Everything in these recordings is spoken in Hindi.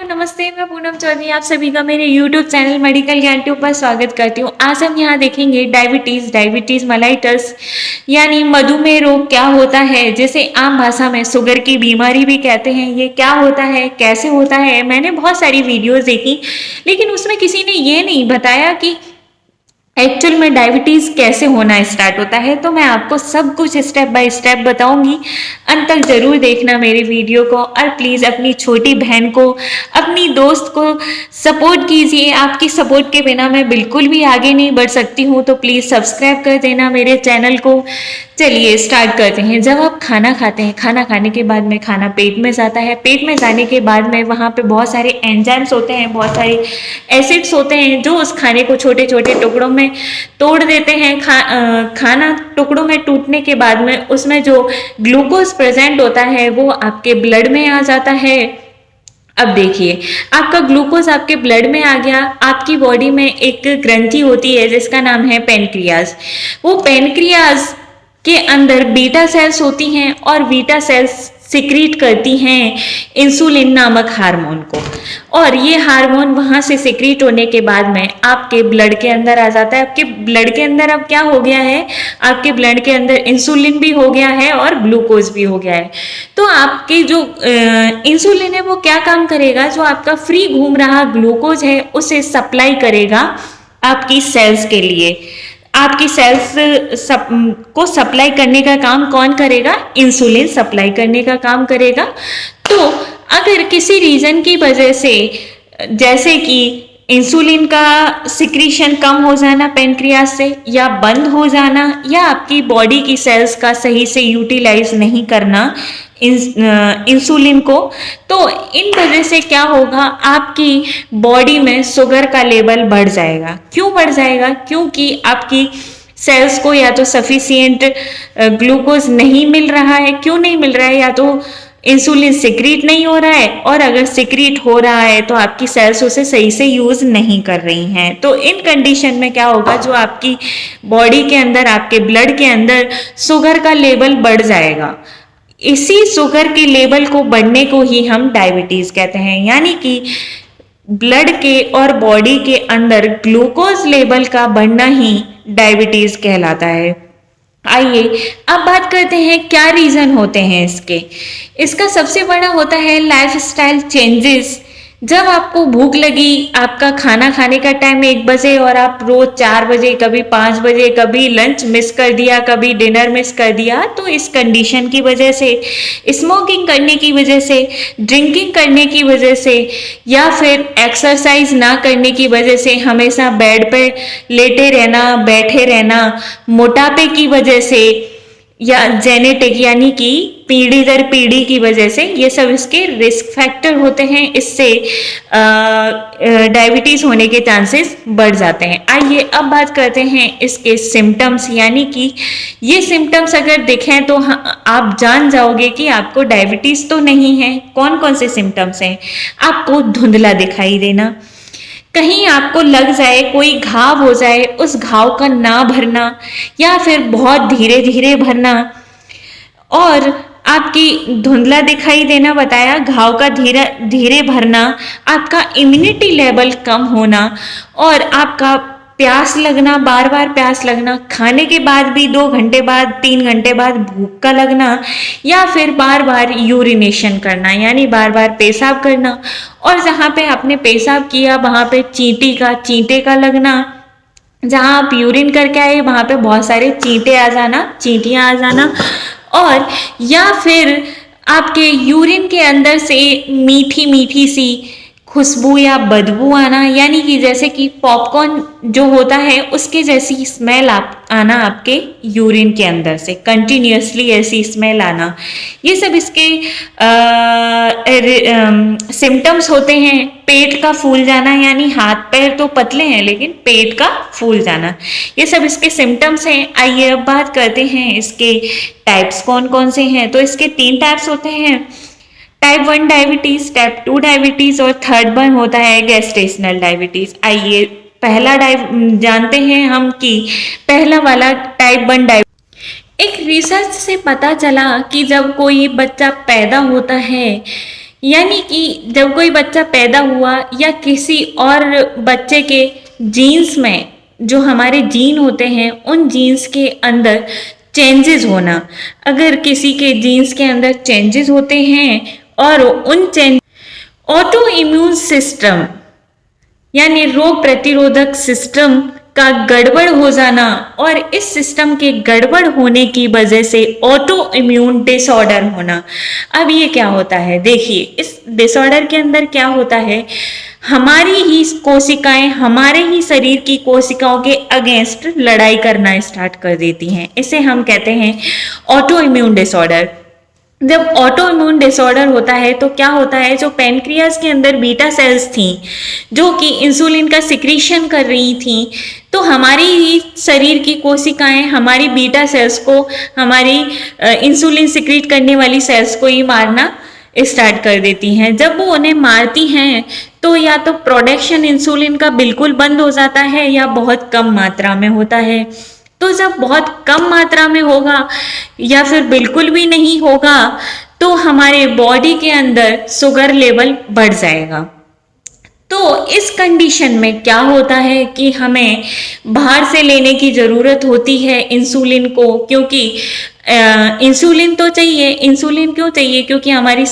नमस्ते। मैं पूनम चौधरी आप सभी का मेरे YouTube चैनल मेडिकल ज्ञान ट्यूब पर स्वागत करती हूँ। आज हम यहाँ देखेंगे डायबिटीज़ मेलाइटस यानी मधुमेह रोग क्या होता है, जिसे आम भाषा में शुगर की बीमारी भी कहते हैं। ये क्या होता है, कैसे होता है। मैंने बहुत सारी वीडियोस देखी, लेकिन उसमें किसी ने ये नहीं बताया कि एक्चुअल में डायबिटीज़ कैसे होना स्टार्ट होता है। तो मैं आपको सब कुछ स्टेप बाय स्टेप बताऊंगी। अंत तक ज़रूर देखना मेरी वीडियो को, और प्लीज़ अपनी छोटी बहन को, अपनी दोस्त को सपोर्ट कीजिए। आपकी सपोर्ट के बिना मैं बिल्कुल भी आगे नहीं बढ़ सकती हूँ, तो प्लीज़ सब्सक्राइब कर देना मेरे चैनल को। चलिए स्टार्ट करते हैं। जब आप खाना खाते हैं, खाना खाने के बाद में खाना पेट में जाता है। पेट में जाने के बाद में वहाँ पे बहुत सारे एंजाइम्स होते हैं, बहुत सारे एसिड्स होते हैं, जो उस खाने को छोटे छोटे टुकड़ों में तोड़ देते हैं। खाना टुकड़ों में टूटने के बाद में उसमें जो ग्लूकोज प्रेजेंट होता है वो आपके ब्लड में आ जाता है। अब देखिए, आपका ग्लूकोज आपके ब्लड में आ गया। आपकी बॉडी में एक ग्रंथि होती है जिसका नाम है पेनक्रियाज। वो पेनक्रियाज के अंदर बीटा सेल्स होती हैं, और बीटा सेल्स सिक्रीट करती हैं इंसुलिन नामक हार्मोन को। और ये हार्मोन वहां से सिक्रीट होने के बाद में आपके ब्लड के अंदर आ जाता है। आपके ब्लड के अंदर अब क्या हो गया है, आपके ब्लड के अंदर इंसुलिन भी हो गया है और ग्लूकोज भी हो गया है। तो आपकी जो इंसुलिन है वो क्या काम करेगा, जो आपका फ्री घूम रहा ग्लूकोज है उसे सप्लाई करेगा आपकी सेल्स के लिए। आपकी सेल्स को सप्लाई करने का काम कौन करेगा, इंसुलिन सप्लाई करने का काम करेगा। तो अगर किसी रीजन की वजह से, जैसे कि इंसुलिन का सिक्रीशन कम हो जाना पेनक्रियाज से, या बंद हो जाना, या आपकी बॉडी की सेल्स का सही से यूटिलाइज नहीं करना इंसुलिन को, तो इन वजह से क्या होगा, आपकी बॉडी में शुगर का लेवल बढ़ जाएगा। क्यों बढ़ जाएगा, क्योंकि आपकी सेल्स को या तो सफिशिएंट ग्लूकोज नहीं मिल रहा है। क्यों नहीं मिल रहा है, या तो इंसुलिन सिक्रीट नहीं हो रहा है, और अगर सिक्रीट हो रहा है तो आपकी सेल्स उसे सही से यूज नहीं कर रही हैं। तो इन कंडीशन में क्या होगा, जो आपकी बॉडी के अंदर, आपके ब्लड के अंदर शुगर का लेवल बढ़ जाएगा। इसी शुगर के लेवल को बढ़ने को ही हम डायबिटीज कहते हैं। यानी कि ब्लड के और बॉडी के अंदर ग्लूकोज लेवल का बढ़ना ही डायबिटीज कहलाता है। आइए अब बात करते हैं क्या रीजन होते हैं इसके। इसका सबसे बड़ा होता है लाइफस्टाइल चेंजेस। जब आपको भूख लगी, आपका खाना खाने का टाइम 1 बजे, और आप रोज 4 बजे, कभी 5 बजे, कभी लंच मिस कर दिया, कभी डिनर मिस कर दिया, तो इस कंडीशन की वजह से, स्मोकिंग करने की वजह से, ड्रिंकिंग करने की वजह से, या फिर एक्सरसाइज ना करने की वजह से, हमेशा बेड पर लेटे रहना, बैठे रहना, मोटापे की वजह से, या जेनेटिक यानी कि पीढ़ी दर पीढ़ी की वजह से, ये सब इसके रिस्क फैक्टर होते हैं। इससे डायबिटीज होने के चांसेस बढ़ जाते हैं। आइए अब बात करते हैं इसके सिम्टम्स, यानी कि ये सिम्टम्स अगर दिखें तो आप जान जाओगे कि आपको डायबिटीज तो नहीं है। कौन कौन से सिम्टम्स हैं, आपको धुंधला दिखाई देना, कहीं आपको लग जाए, कोई घाव हो जाए, उस घाव का ना भरना, या फिर बहुत धीरे धीरे भरना। और आपकी धुंधला दिखाई देना बताया, घाव का धीरे धीरे भरना, आपका इम्यूनिटी लेवल कम होना, और आपका प्यास लगना, बार बार प्यास लगना, खाने के बाद भी 2 घंटे बाद, 3 घंटे बाद भूख का लगना, या फिर बार बार यूरिनेशन करना, यानी बार बार पेशाब करना, और जहाँ पे आपने पेशाब किया वहाँ पे चींटे का लगना, जहाँ आप यूरिन करके आए वहाँ पे बहुत सारे चींटियाँ आ जाना, और या फिर आपके यूरिन के अंदर से मीठी मीठी सी खुशबू या बदबू आना, यानी कि जैसे कि पॉपकॉर्न जो होता है उसके जैसी स्मेल आना आपके यूरिन के अंदर से, कंटिन्यूअसली ऐसी स्मेल आना। ये सब इसके सिम्टम्स होते हैं। पेट का फूल जाना, यानी हाथ पैर तो पतले हैं लेकिन पेट का फूल जाना, ये सब इसके सिम्टम्स हैं। आइए अब बात करते हैं इसके टाइप्स कौन कौन से हैं। तो इसके 3 टाइप्स होते हैं, टाइप 1 डायबिटीज, टाइप 2 डायबिटीज, और थर्ड वन होता है गेस्टेशनल डायबिटीज। आइए पहला जानते हैं हम कि पहला वाला टाइप 1 डायबिटीज। एक रिसर्च से पता चला कि जब कोई बच्चा पैदा होता है यानी कि जब कोई बच्चा पैदा हुआ या किसी और बच्चे के जीन्स में जो हमारे जीन होते हैं उन जीन्स के अंदर चेंजेस होना, अगर किसी के जीन्स के अंदर चेंजेस होते हैं और उन चेंज ऑटो इम्यून सिस्टम यानी रोग प्रतिरोधक सिस्टम का गड़बड़ हो जाना, और इस सिस्टम के गड़बड़ होने की वजह से ऑटो इम्यून डिसऑर्डर होना। अब ये क्या होता है, देखिए इस डिसऑर्डर के अंदर क्या होता है, हमारी ही कोशिकाएं हमारे ही शरीर की कोशिकाओं के अगेंस्ट लड़ाई करना स्टार्ट कर देती हैं। इसे हम कहते हैं ऑटो इम्यून डिसऑर्डर। जब ऑटो इम्यून डिसऑर्डर होता है तो क्या होता है, जो पैनक्रियाज के अंदर बीटा सेल्स थी जो कि इंसुलिन का सिक्रीशन कर रही थी, तो हमारी ही शरीर की कोशिकाएं हमारी बीटा सेल्स को, हमारी इंसुलिन सिक्रीट करने वाली सेल्स को ही मारना स्टार्ट कर देती हैं। जब वो उन्हें मारती हैं तो या तो प्रोडक्शन इंसुलिन का बिल्कुल बंद हो जाता है या बहुत कम मात्रा में होता है। तो जब बहुत कम मात्रा में होगा या फिर बिल्कुल भी नहीं होगा तो हमारे बॉडी के अंदर शुगर लेवल बढ़ जाएगा। तो इस कंडीशन में क्या होता है कि हमें बाहर से लेने की ज़रूरत होती है इंसुलिन को, क्योंकि इंसुलिन तो चाहिए। इंसुलिन क्यों चाहिए, क्योंकि हमारी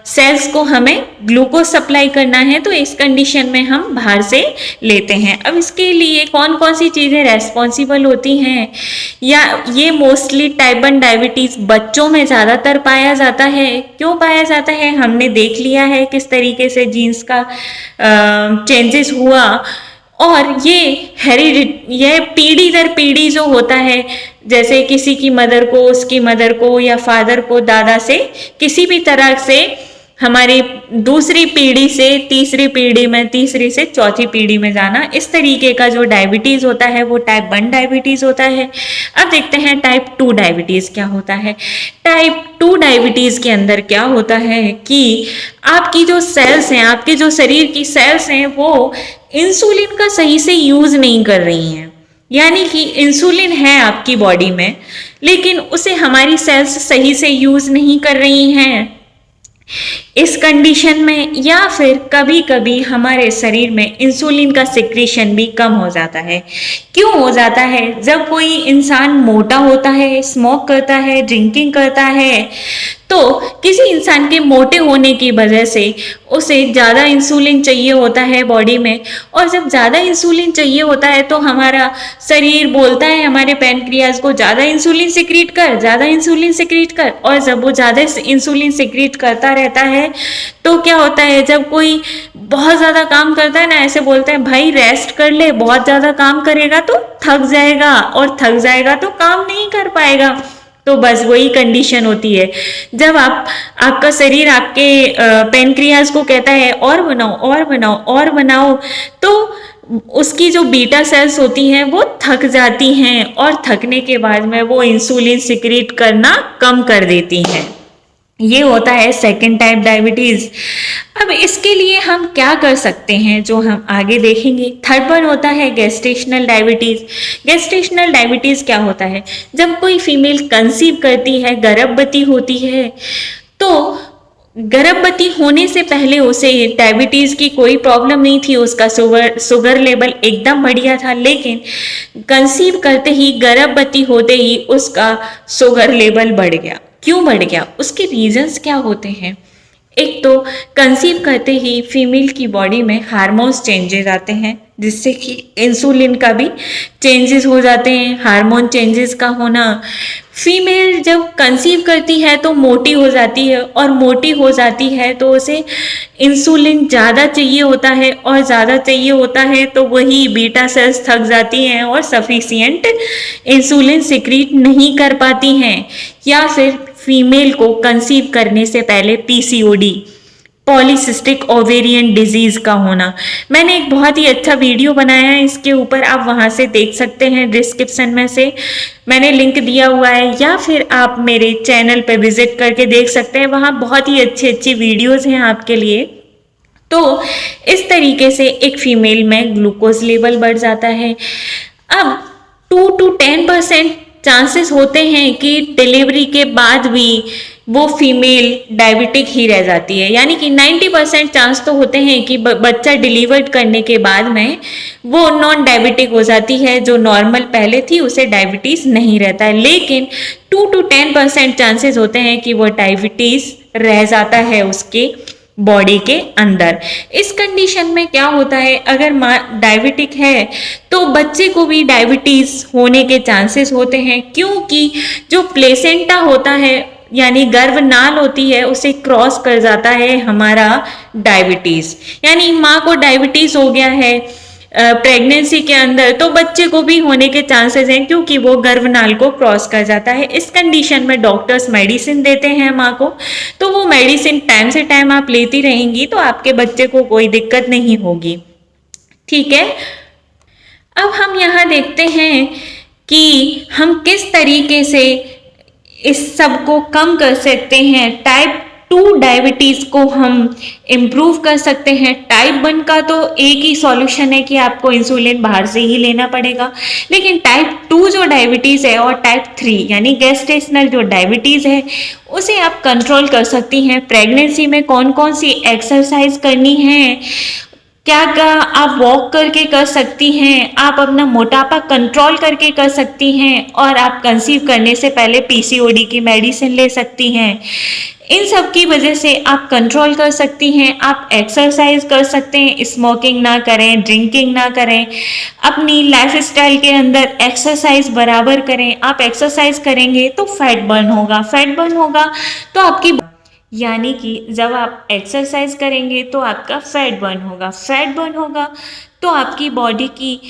सेल्स को हमें ग्लूकोज सप्लाई करना है, तो इस कंडीशन में हम बाहर से लेते हैं। अब इसके लिए कौन कौन सी चीज़ें रेस्पॉन्सिबल होती हैं, या ये मोस्टली टाइप 1 डायबिटीज़ बच्चों में ज़्यादातर पाया जाता है। क्यों पाया जाता है, हमने देख लिया है किस तरीके से जीन्स का चेंजेस हुआ, और ये पीढ़ी दर पीढ़ी जो होता है, जैसे किसी की मदर को, उसकी मदर को या फादर को, दादा से, किसी भी तरह से हमारी दूसरी पीढ़ी से तीसरी पीढ़ी में, तीसरी से चौथी पीढ़ी में जाना, इस तरीके का जो डायबिटीज़ होता है वो टाइप 1 डायबिटीज़ होता है। अब देखते हैं टाइप 2 डायबिटीज़ क्या होता है। टाइप 2 डायबिटीज़ के अंदर क्या होता है कि आपकी जो सेल्स हैं, आपके जो शरीर की सेल्स हैं, वो इंसुलिन का सही से यूज़ नहीं कर रही हैं। यानी कि इंसुलिन है आपकी बॉडी में, लेकिन उसे हमारी सेल्स सही से यूज़ नहीं कर रही हैं। इस कंडीशन में या फिर कभी कभी हमारे शरीर में इंसुलिन का सिक्रीशन भी कम हो जाता है। क्यों हो जाता है, जब कोई इंसान मोटा होता है, स्मोक करता है, ड्रिंकिंग करता है, तो किसी इंसान के मोटे होने की वजह से उसे ज़्यादा इंसुलिन चाहिए होता है बॉडी में, और जब ज़्यादा इंसुलिन चाहिए होता है तो हमारा शरीर बोलता है हमारे पैनक्रियाज को, ज़्यादा इंसुलिन सिक्रीट कर, ज़्यादा इंसुलिन सिक्रीट कर। और जब वो ज़्यादा इंसुलिन सिक्रीट करता रहता है तो क्या होता है, जब कोई बहुत ज़्यादा काम करता है ना, ऐसे बोलते हैं भाई रेस्ट कर ले, बहुत ज़्यादा काम करेगा तो थक जाएगा, और थक जाएगा तो काम नहीं कर पाएगा। तो बस वही कंडीशन होती है, जब आपका शरीर आपके पैनक्रियाज को कहता है और बनाओ और बनाओ और बनाओ, तो उसकी जो बीटा सेल्स होती हैं वो थक जाती हैं, और थकने के बाद में वो इंसुलिन सिक्रीट करना कम कर देती हैं। ये होता है सेकंड टाइप डायबिटीज़। अब इसके लिए हम क्या कर सकते हैं जो हम आगे देखेंगे। थर्ड वन होता है गेस्टेशनल डायबिटीज़। गेस्टेशनल डायबिटीज़ क्या होता है, जब कोई फीमेल कंसीव करती है, गर्भवती होती है, तो गर्भवती होने से पहले उसे डायबिटीज़ की कोई प्रॉब्लम नहीं थी, उसका शुगर लेवल एकदम बढ़िया था, लेकिन कंसीव करते ही, गर्भवती होते ही उसका शुगर लेवल बढ़ गया। क्यों बढ़ गया, उसके रीजंस क्या होते हैं। एक तो कंसीव करते ही फीमेल की बॉडी में हार्मोन्स चेंजेस आते हैं, जिससे कि इंसुलिन का भी चेंजेस हो जाते हैं। हार्मोन चेंजेस का होना, फीमेल जब कंसीव करती है तो मोटी हो जाती है, और मोटी हो जाती है तो उसे इंसुलिन ज़्यादा चाहिए होता है, और ज़्यादा चाहिए होता है तो वही बीटा सेल्स थक जाती हैं और सफिशिएंट इंसुलिन सिक्रीट नहीं कर पाती हैं। या फिर फीमेल को कंसीव करने से पहले पीसीओडी, पॉलीसिस्टिक ओवेरियन डिजीज़ का होना। मैंने एक बहुत ही अच्छा वीडियो बनाया है इसके ऊपर, आप वहाँ से देख सकते हैं, डिस्क्रिप्शन में से मैंने लिंक दिया हुआ है, या फिर आप मेरे चैनल पे विजिट करके देख सकते हैं, वहाँ बहुत ही अच्छी अच्छी वीडियोस हैं आपके लिए। तो इस तरीके से एक फीमेल में ग्लूकोज लेवल बढ़ जाता है। अब 2 to 10% चांसेस होते हैं कि डिलीवरी के बाद भी वो फीमेल डायबिटिक ही रह जाती है। यानी कि 90% चांस तो होते हैं कि बच्चा डिलीवर्ड करने के बाद में वो नॉन डायबिटिक हो जाती है, जो नॉर्मल पहले थी उसे डायबिटीज नहीं रहता है। लेकिन 2 to 10% चांसेस होते हैं कि वो डायबिटीज रह जाता है उसके बॉडी के अंदर। इस कंडीशन में क्या होता है, अगर माँ डायबिटिक है तो बच्चे को भी डायबिटीज होने के चांसेस होते हैं, क्योंकि जो प्लेसेंटा होता है यानी गर्भनाल होती है उसे क्रॉस कर जाता है हमारा डायबिटीज। यानी माँ को डायबिटीज हो गया है प्रेगनेंसी के अंदर, तो बच्चे को भी होने के चांसेस हैं, क्योंकि वो गर्भनाल को क्रॉस कर जाता है। इस कंडीशन में डॉक्टर्स मेडिसिन देते हैं माँ को, तो वो मेडिसिन टाइम से टाइम आप लेती रहेंगी तो आपके बच्चे को कोई दिक्कत नहीं होगी। ठीक है, अब हम यहाँ देखते हैं कि हम किस तरीके से इस सब को कम कर सकते हैं। टाइप 2 डायबिटीज को हम इम्प्रूव कर सकते हैं। टाइप 1 का तो एक ही सॉल्यूशन है कि आपको इंसुलिन बाहर से ही लेना पड़ेगा, लेकिन टाइप 2 जो डायबिटीज है और टाइप 3 यानी गेस्टेशनल जो डायबिटीज है उसे आप कंट्रोल कर सकती हैं। प्रेगनेंसी में कौन कौन सी एक्सरसाइज करनी है, क्या क्या आप वॉक करके कर सकती हैं, आप अपना मोटापा कंट्रोल करके कर सकती हैं, और आप कंसीव करने से पहले पीसीओडी की मेडिसिन ले सकती हैं। इन सब की वजह से आप कंट्रोल कर सकती हैं। आप एक्सरसाइज कर सकते हैं, स्मोकिंग ना करें, ड्रिंकिंग ना करें, अपनी लाइफस्टाइल के अंदर एक्सरसाइज बराबर करें। आप एक्सरसाइज करेंगे तो फैट बर्न होगा, फैट बर्न होगा तो आपकी, यानी कि जब आप एक्सरसाइज करेंगे तो आपका फैट बर्न होगा, फैट बर्न होगा तो आपकी बॉडी की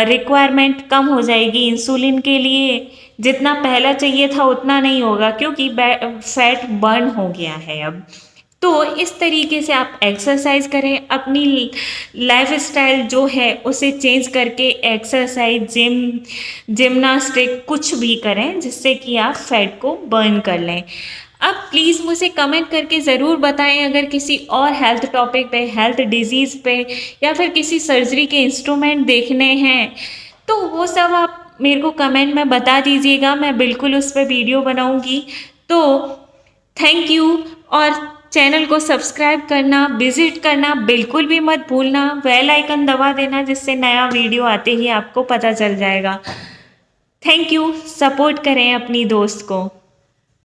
रिक्वायरमेंट कम हो जाएगी इंसुलिन के लिए। जितना पहला चाहिए था उतना नहीं होगा, क्योंकि फैट बर्न हो गया है अब। तो इस तरीके से आप एक्सरसाइज करें, अपनी लाइफस्टाइल जो है उसे चेंज करके एक्सरसाइज, जिम्नास्टिक कुछ भी करें जिससे कि आप फैट को बर्न कर लें। अब प्लीज़ मुझे कमेंट करके ज़रूर बताएं, अगर किसी और हेल्थ टॉपिक पे, हेल्थ डिजीज़ पे, या फिर किसी सर्जरी के इंस्ट्रूमेंट देखने हैं तो वो सब आप मेरे को कमेंट में बता दीजिएगा, मैं बिल्कुल उस पर वीडियो बनाऊंगी। तो थैंक यू, और चैनल को सब्सक्राइब करना, विजिट करना बिल्कुल भी मत भूलना, बेल आइकन दबा देना जिससे नया वीडियो आते ही आपको पता चल जाएगा। थैंक यू, सपोर्ट करें अपनी दोस्त को।